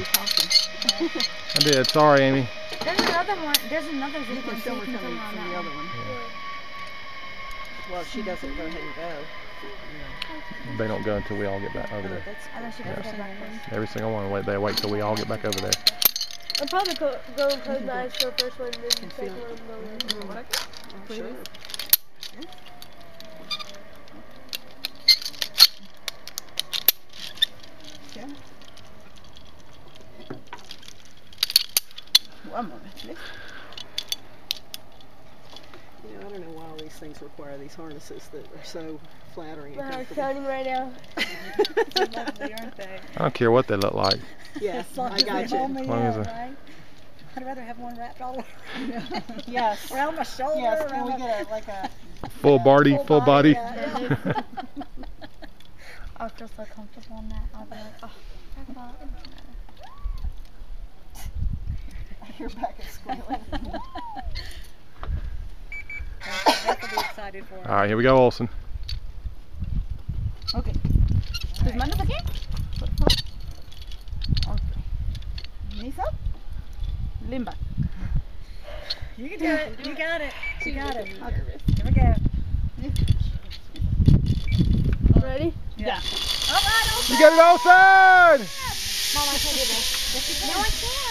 man. I did. Sorry, Amy. There's another one. There's another zip You can line, so film you her can coming film on from that the other one. one. Yeah. Well, if she doesn't go ahead and go. They don't go until we all get back over there. I know she goes backwards. Every single one. They wait till we all get back over there. I'll probably go and close my eyes for the first one, and then the second one I'm going Oh, sure. Okay. One moment, please. You know, I don't know why all these things require these harnesses that are so flattering and My heart's comfortable. pounding right now. Lovely, aren't they? I don't care what they look like. Yeah, As long I as got they hold you. me As long as in, they- right? I'd rather have one wrapped all over. Yes. Around my shoulder. Yes, can around we my... get like a... Full body, full body. Yeah. I'll feel so comfortable in that. I'll be like, oh, I thought it was Your back is squealing. Beth will be excited for it. All right, here we go, Olsen. Okay. Who's mine is again? Okay. Knees up. Lean back. You can do it. You got it. You got it. Okay. Here we go. Ready? Yeah. All right, You got it, Olsen! Mom, I can't do this. No, I can't.